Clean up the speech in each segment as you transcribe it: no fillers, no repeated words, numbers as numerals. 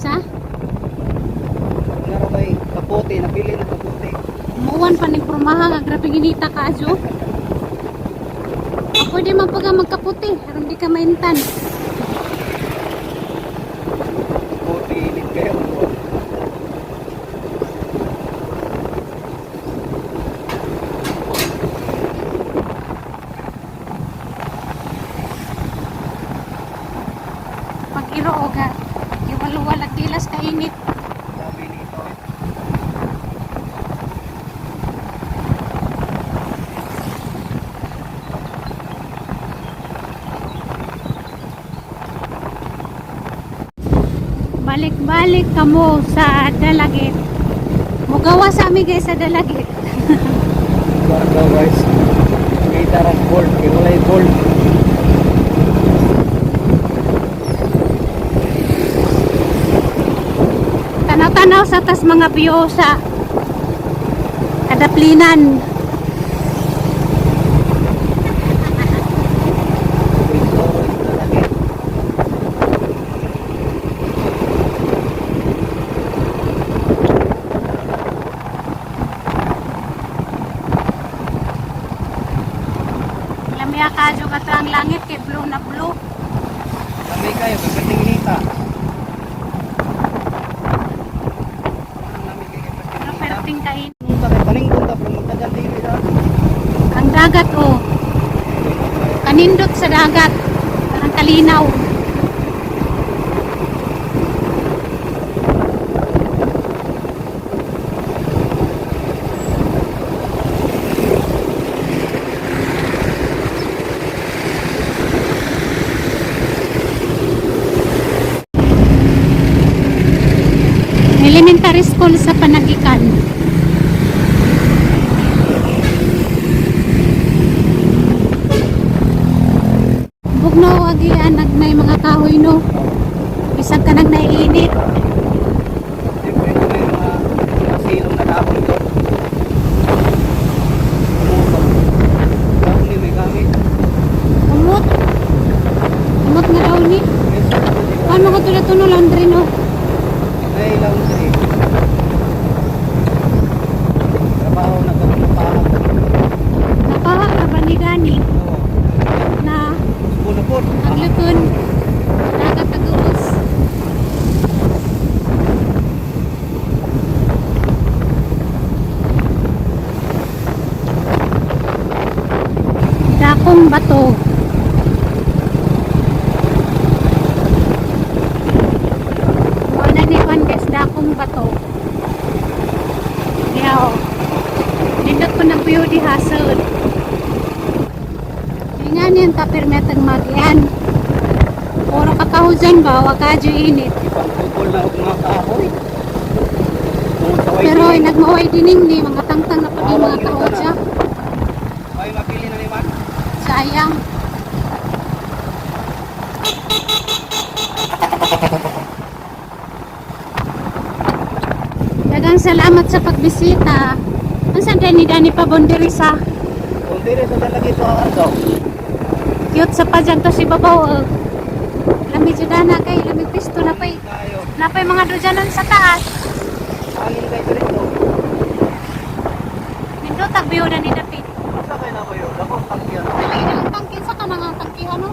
sa? Nga bay kapote, napili na kapote. Umuwan pa ni Prumaha nga grabe ginita ka ajo. Ako di man pag magkaputi, aron di ka maintan. Kapote, init kayo. Pag irooga, iwaluwal at tilas ka init. Sabi nito. Balik-balik kamo sa Dalagit. Mugawa sa ami guys sa Dalagit. Warga guys. Kita ras gold, kirulay gold. Tanaw-tanaw sa tas mga biyosa. Kadaplinan. Lamia kadyo ka ang langit kay blue na blue. Sabi kayo, kagating nita. Pero perting kain. Punta kay paning punta pero magtagal dili na. Ang dagat oh. Kanindot sa dagat. Parang kalinaw. Elementary school sa Panagikan. Bugno agi anag may mga kahoy no. Bisag ka nag naiinit. Siyempre ito may mga silong na dahon doon. Dahon ni may gamit. Umot. Umot nga daw ni. Paano ko tulad tuno laundry no? May laundry. Trabaho na pagpapahan. Napaha ka ba ni Gani Oo. na Punapot. naglutun dagat taguos. Dakong bato. Wala ni Juan guys, dakong bato. Yaw. Nindot ko ng view di hasod. Nga niyan tapirmetang magian. Puro kakahujan ba, wakadyo init. Ipangkukol na ako mga kahoy. Tungkol sa Pero white. nagmaway dining ni mga tangtang na pati mga kahudya. Ay, mapili na naman. Sayang. Dagang salamat sa pagbisita. Ang saan ni Dani pa Bonderisa? Kung tiri sa talagi ito ang argaw. Cute sa padyang to si Babaw. Lami judana kay lamig pisto na pay. Kayo. Napay mga dudyanan sa taas. Angin kayo dito. Nindo tagbiyo na ni Dapit. Masa kayo na ba yun? Ako, tangkiyan. Ang tangki sa kanang tangkihan no.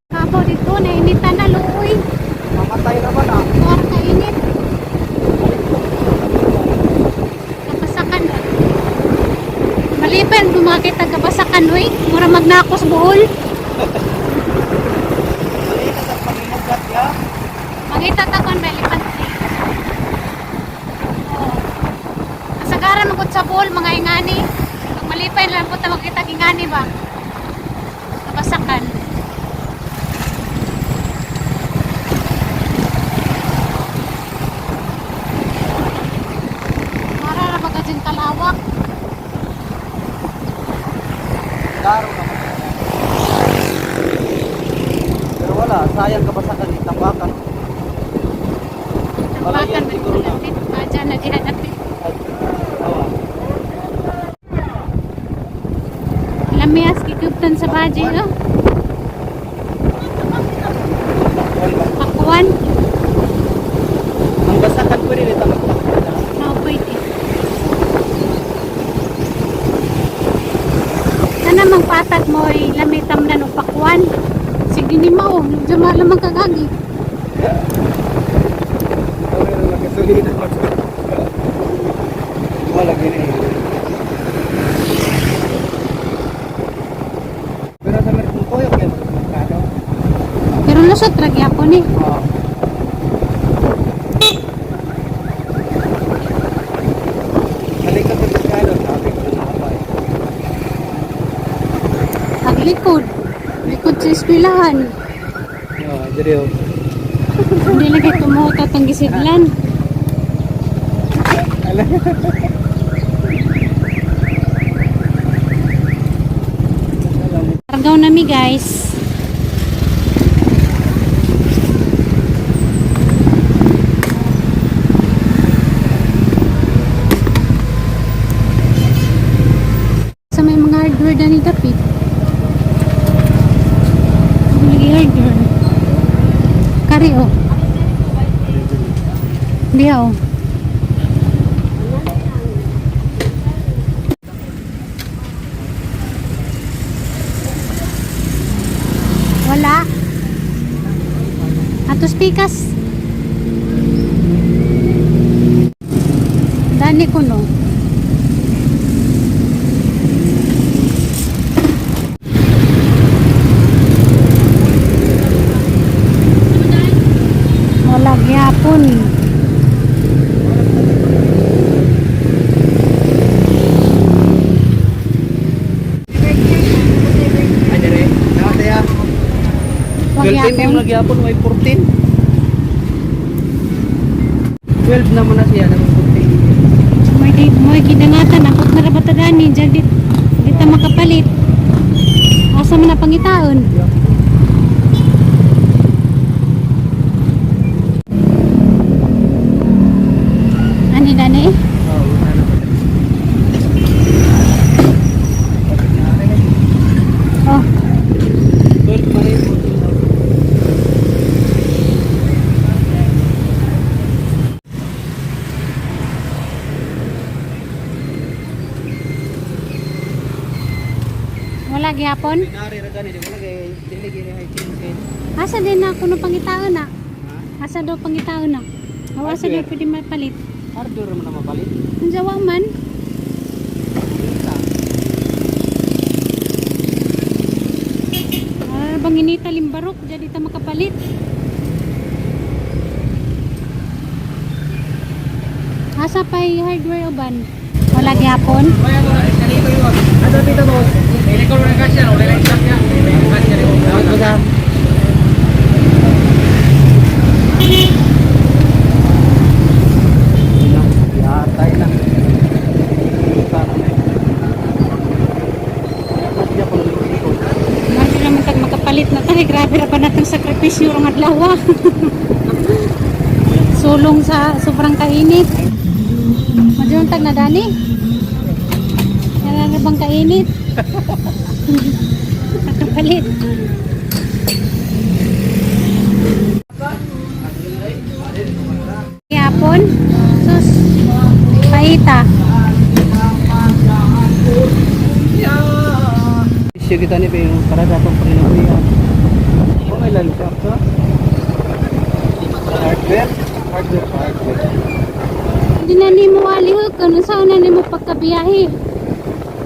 Kabaw dito na initan na luoy. Mamatay naman ah. Kuwar ka init. Kapasakan. Maliban bumakit ang kapasakan oy. Mura magnakos buhol. Malita sa pangimugat ya. Mangita takon maliban. Kasagaran magod sa buhol mga ingani. Pag malipay lang po ta makita ingani ba. Kapasakan. Marara magajin kalawak. Daro naman. Pero wala, sayang kapasakan ni tambakan. Tambakan man siguro na. natin. Aja na dihan natin. Oo. Lamias kikuptan sa baji, oh. Pakuan. Ang basakan ko rin ito magpapakita. Oo, pwede. Sana mang patat mo ay lamitam na nung pakuan. Sige ni Mao, nagdama lamang kagagi. Wala gini. Pero sa meron ko yung merkado. Pero lusot ragi ako ni. Oo. Balik ka sa merkado, sabi ko na nakapay. Ang likod. Likod sa eskwelahan. Oo, diri o. Hindi lagi tumutot ang gisidlan. Kargaw nami guys. Sa may mga hardware na ni Dapit. Lagi hardware. Kari oh. Dia oh. Wala. Atos pikas. Dani ko no. Wala gyapon. Ay, diri. Nakata ya. Wag 12 yung gyapon. nagyapon, may 14. 12 naman na siya, naman 14. May gidangatan akot na rabata dani diyan di ta makapalit. Asa man na pangitaon? Ani dani? Oo, ano pa. Oh, 12 pa rin, 14 daw. wala gyapon. Nari ra gani, di wala kay dili gini ay change. Asa din na kuno pangitaon na? Ha? Asa daw pangitaon na? O asa daw pwede mapalit? Hardware mo na mapalit. Ang jawa man. Bang inita limbarok, jadi ta makapalit. Asa pa'y hardware uban? Wala gyapon. Ano dito mo? Electrical na kasi ano, electric niya. Yatay na. Mati naman tag makapalit na tayo. Grabe ra pa natong sakripisyo rong adlaw. Sulong sa sobrang kainit. Madyon tag na dani. Yan na bang kainit? Makapalit. Yapon. Sus. Paita. Siya kita ni pero para dapat panginoon yan. Oh, may lalipap ka? Hardware? Hardware. Hindi na ni mo alihog. Kano saan na ni mo pagkabiyahe.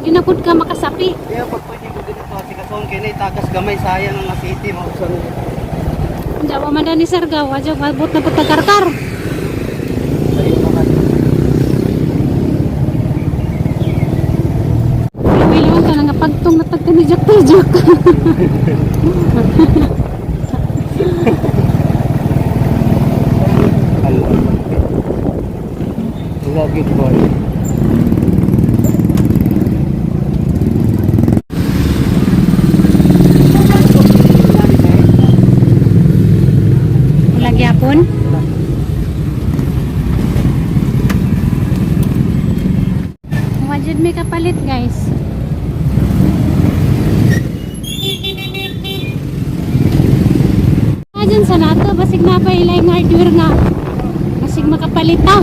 Ginapod ka makasapi. Kaya pag pwede ko dito si kasong kini tagas gamay sayang ang city mausan. Jawa man ni Sargaw. Adyo mabot na po tagkarkar. Sayo naman. Ilang ka nga pagtong na pagkanijak-tijak. Hello. Rugged boy. Wala gyapon. Wajud may kapalit guys. na ba ilang hardware nga masig makapalit ta.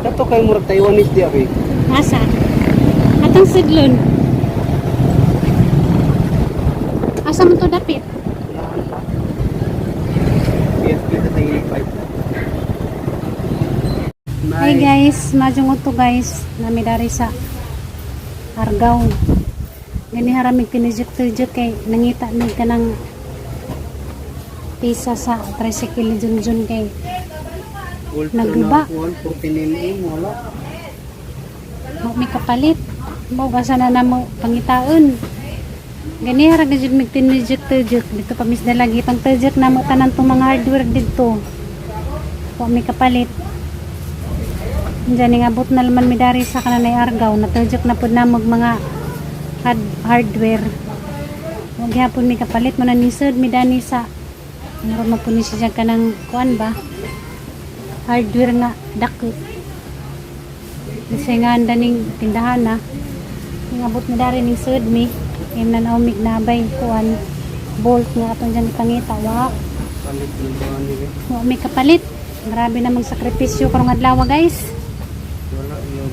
Kato kay murag Taiwanese di abi. Asa? Atang sidlon. Asa mo to dapit? PSP sa tingin pipe. Hi guys, majung to guys. Nami dari sa Argao. Gani haramig tinijik-tijik kay nangita mig kanang pisa sa tricycle ni Junjun kay nagduba. 49 wala. Mo mi kapalit. Mo gasa na namo pangitaon. Gani harag jud mig tinijik-tijik dito pa mis lagi pang tijik namo tanan tong mga hardware dito. Mo mi kapalit. Diyan nga abot na laman mi dari sa kananay Argao na tijik na pud namog mga hardware. Wag hapon mi kapalit mo na nisod mi dani sa normal po ni siya kanang kuan ba hardware nga dako. Kasi nga daning tindahan na ngabot mi dari ning sud mi im na naumig nabay kuan bolt nga atong diyan pangita wa Palit ng buwan nila. wa mi kapalit. Grabe namang sakripisyo karong adlaw guys. Wala yung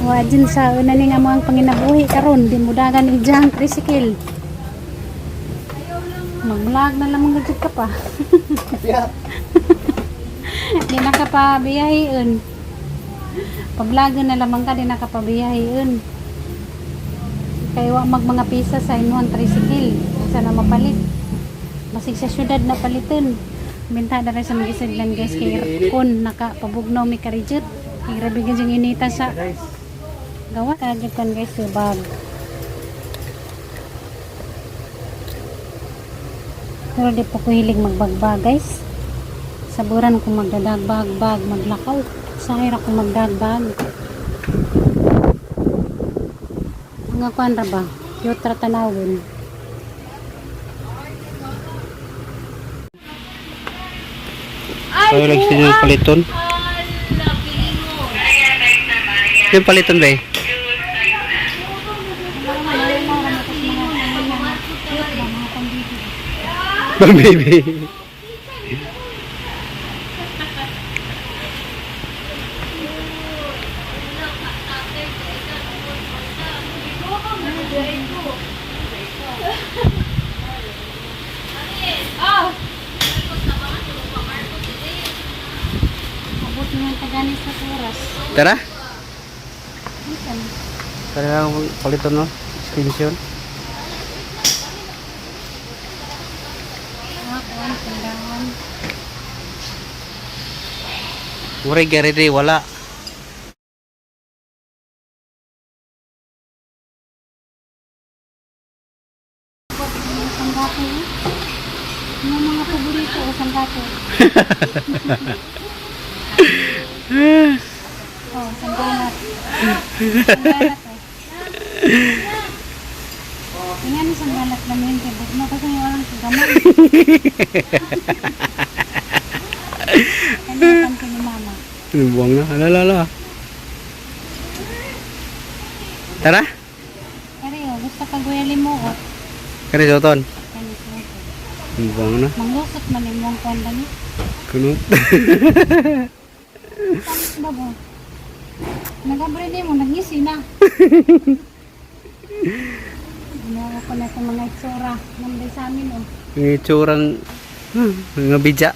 Wa dyan sa una ni nga mga panginabuhi karon di mo dagan ijang tricycle. Mag-vlog na lang mga ka pa. yeah. Di na ka pa biyahiin. Pag-vlog na lamang ka di na ka pa biyahiin. Kaya wa mag mga pisa sa inuang tricycle. Sana mapalit. Masig sa syudad na palitin. Binta na rin sa mga isiglan guys kay aircon nakapabugnaw may karijut. Kay grabe ganyan inita sa Guys, gawa kagad kan guys sa bag. Pero di po ko hilig magbagbag guys. Saburan ko magdadagbag-bag, maglakaw. Sahir ako magdagbag. Mga kuan ra ba? Cute ra tanawin. kayo lang siya yung paliton. Yung paliton ba eh? Bang baby. Abot nga tagani sa oras. Tara. Bisan. Tara lang paliton no. Extension. Kuan tindahan. Murray gari wala. Sanggato. Yung mga paborito o sanggato. Oh, sangganat. Sangganat eh. Tingnan ni sangganat namin kay bugno kasi walang kagamay. Kanitan ko ni mama. Buwang na. Alala. Tara. Pero gusto ka guyali mo ko. Kani soton. Kani ko. Buwang na. Manglusot man yung mong kwanda ni. Kunot. Tapos ba mo? Nag-abre mo, nag-ngisi na. Ginawa ko na itong mga itsura. Nambay sa amin oh. Yung itsurang mga bidya.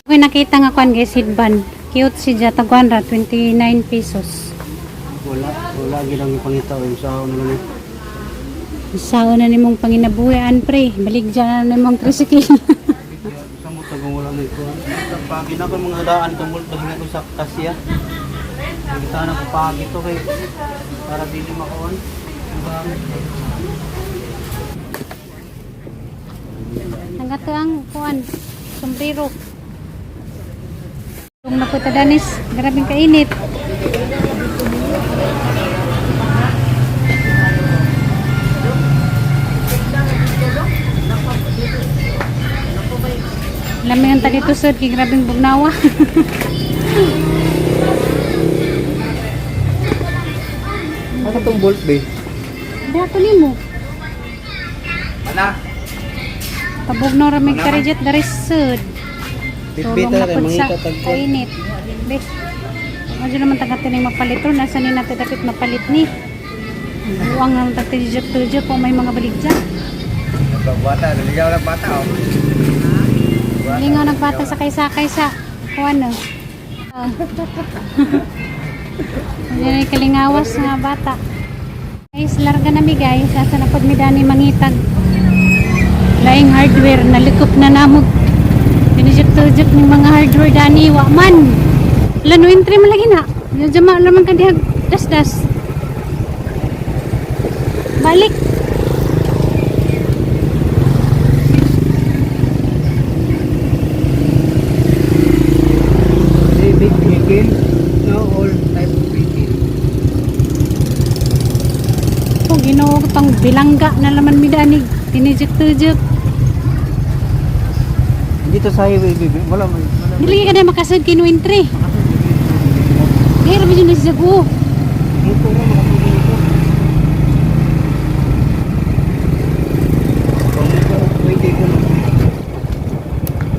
Okay, nakita nga kuan guys, headband. Cute si Jata Guanra, 29 pesos. Wala ginang pangitaw yung sa ano lang. Sao na ni mong panginabuhian pre, baligya na ni mong tricycle. Sa mo tagong wala na ito. Pagi na ko mga daan tungkol pahinga ko sa kasya. Kita na ko pagi to kay para dili makuan. Hanggat ang kuan, sombrero. Kung napunta danis, grabing kainit. Lamig ang talitusod, kay grabing bugnawa. Asa tong bolt be? Dato nimo. Mana? Tabog na ramig ka reject dari sud. Tulong Bitbita na kay pud sa mangita tag kainit. Be. Medyo naman tagatin yung mapalit ron. Nasa ni natin dapat mapalit ni. Buwang naman tagtijok-tijok kung may mga baligja. bata, naligaw lang bata oh. Lingaw nagbata sakay-sakay sa kuwan no. Yan ay kalingawas nga bata. Guys, larga na mi guys. Asa na pod mi dani mangitag. Laing hardware nalikop na namog. Pinijok-tijok ng mga hardware dani wa man. Lano entry man lagi na. Yung jama laman kadihag das-das. Balik. Big vehicle, no all type of vehicle. Kung ginoo ko tong bilangga na laman mi dani. Pinijok-tijok. Dito sa highway, baby. Wala. Dili ka na makasud kinu entry. Dili ra yun sa go. Dito na makasugin ito. Pwede ko na.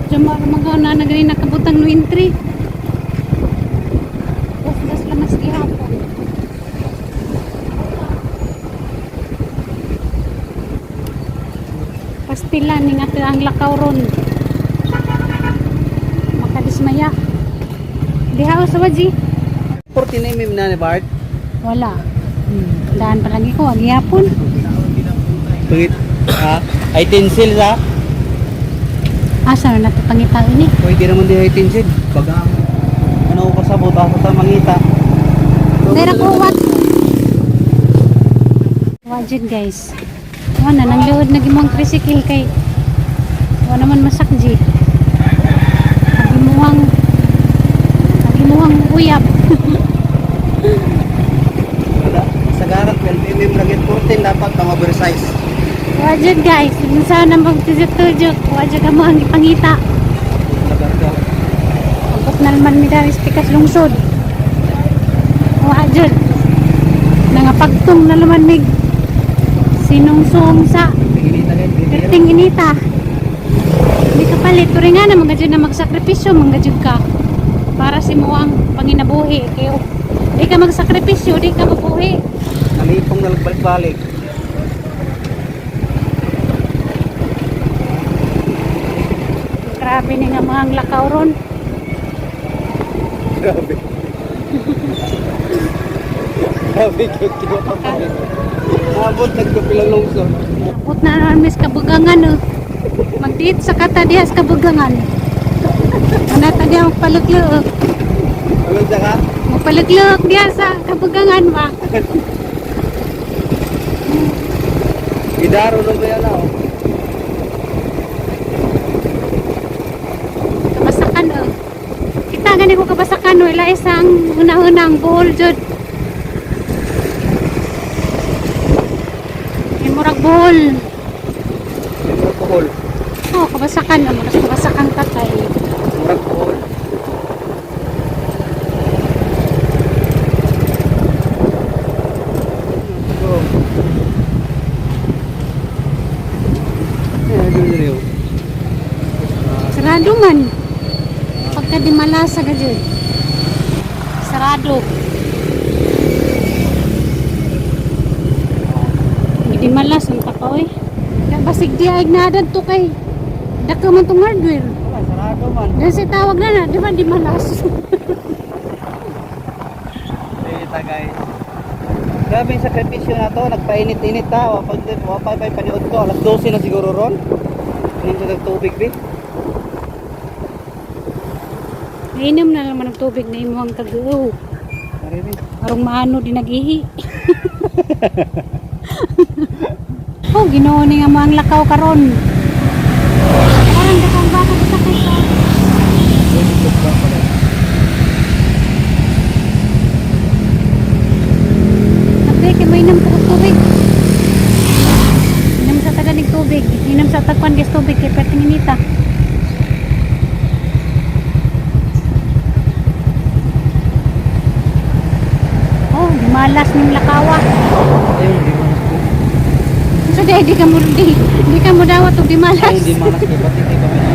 Jama ra mga na nagani nakabutang no entry. Das lamas gihapon. Pastila ning ato ang lakaw ron. Makadismaya. Diha sa waji. 49 mm na ni Bart. Wala. Daan pa lagi ko ag gihapon. Pagit, ay tinsel sa. Asa na nato pangita ini? Pwede naman di ay tinsel. Pag ano ko kasabot, asa ta mangita. Dera ko wat. Wajid guys. Wala nang luod na gimong tricycle kay wala naman masakji. Agimuhang uyab. Wala. Sa garap, 12 mm lagi 14 dapat pang oversize. Wajid guys. Sana magtujok-tujok. Wajid ka mo ang ipangita. Lagarga. Abot na naman mi dari pikas lungsod. Wajid. Nangapagtong na naman mig sinungsong sa Tingin na rin. perting inita. Hindi ka palit. Turi nga na mga dyan na magsakripisyo. Mga dyan ka. Para si mo ang panginabuhi. Kayo. Di ka magsakripisyo. Di ka mabuhi. Nalipong na nagbalik-balik. Grabe ni nga mga lakaw ron. Grabe. Grabe, cute pa pa rin. Nabot, nagkapilang lungsod. Kaput na naman mis kabugangan o. Magdiit sa kata diha sa kabugangan. Anata diha magpalugluok. Ano siya ka? Magpalugluok diha sa kabugangan ba? Gidaro nung kaya na, oh. Kabasakan o. Kita gani ko kabasakan o. Ila isang unang-unang buhol jud. Murag buhol. Murag buhol. Oh, kabasakan o. Mas kabasakan ka kay. Murag buhol. Sarado man. Pagka di malasa ka dyan. Sarado. Hindi malas ang tapaw eh. Kaya basig di ay nadan to kay. Daka man tong hardware. Wala, sarado man. Dahil si tawag na di ba di malas. Dita guys. Grabe yung sakripisyo na to. Nagpainit-init ta. Wapay paniod ko. Alas 12 na siguro ron. Inom ko nagtubig be. Nainom na naman ng tubig na imuhang tag-uw. Marami. Arong maano di nag-ihi. Oh, ginoo ni nga mo ang lakaw karon. Parang dakang bata sa kaysa. Sabi kay may inom ko tubig. Inom sa tagalig tubig. Inom sa tagpan gas tubig kay perting inita. Oh, malas ng lakawa. Ayun, di malas ko. So di ka mo dawat og di malas. Ayun, di malas ko. Ba't hindi kami na?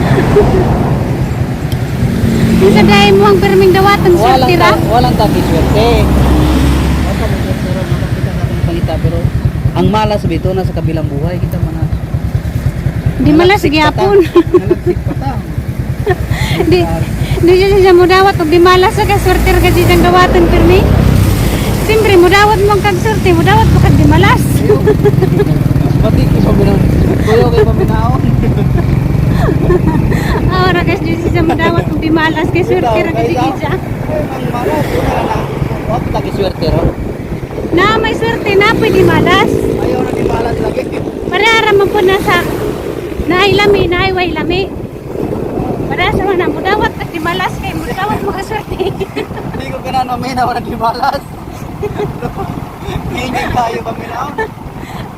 Sa dahil mo ang perming dawaton swerte ra. Walang tabi-swerte. Opo, pero makakita natin ang pangita. Pero ang malas bito na sa kabilang buhay. Kita mo na. Di malas gyapon. Nalagsik pa ta. Di siya mo dawat og di malas ka swerte ra ka siyang dawaton permi. Siyempre mo dawat mo ang kag swerte, mo dawat mo kag di malas. Pati ko paminaw. Kuya kay paminaon. Ahora kasi siya mo dawat og di malas kay swerte ra ka siya. Ang malas. Wala na. Huwag tabi-swerte ro. Na may swerte na pwede malas. Ayaw na di malas lagi. Parehara man po na sa nailami, naiway lami. Parehara sa mga mudawat at di malas kay mudawat mo kaswerte. Hindi ko ganano minaw na di malas. Hindi kayo paminaw.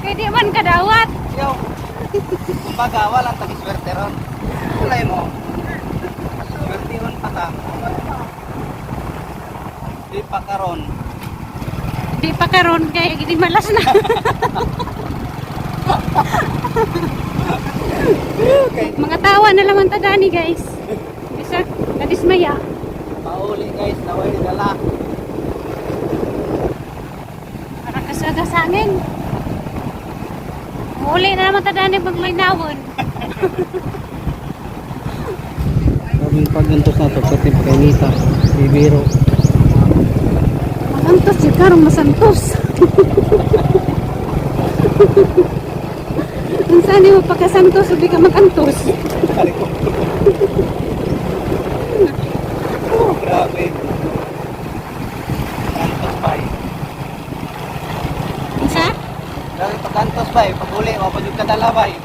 Kaya di man kadawat. Yaw. Kumbaga, walang tabi-swerte ron. Kulay mo. Swerte ron pa ta. Di pa karon. Di pa karon kaya di malas na. Mga tawa na lang ang tadani guys. Bisa kadismaya. Pauli guys, naway ni dala. Para kasaga sa amin. Uli na naman tadani pag may nawon. Kaming paggantos na to, pati pagkainita. Bibiro. Masantos si karong masantos. Kung saan di mo pagkasantos, hindi ka makantos. Grabe. Kantos pa eh. Isa? Grabe pagkantos pa eh. Pag-uli, wapag yung kadala ba eh.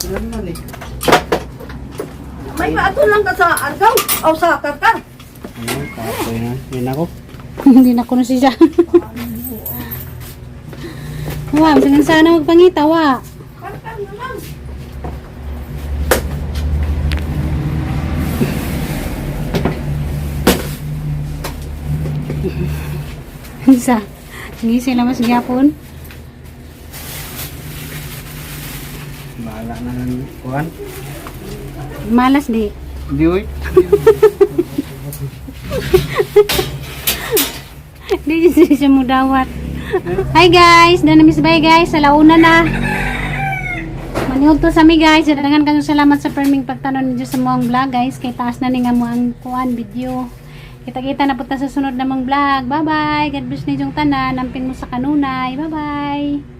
Ilan man eh. May maato lang ka sa argaw o sa karkar. Ayun, kapoy na. Yan ako. Hindi na kuno siya. Wow, sangan sana magpangita, wa. Karkar naman. Isa. Hindi sila mas gyapon. Bahala na ng kuhan. Malas di. Hindi oy. Hindi siya mo dawat. Hi guys, dana miss bye guys, alauna na. Manihog to sa mi guys, dadangan kayo salamat sa perming pagtanon ninyo sa mga vlog guys. Kay taas na ni nga mo ang kuan video. Kita-kita na punta sa sunod namang vlog. Bye bye. God bless ninyong tanan. Nampin mo sa kanunay. Bye bye.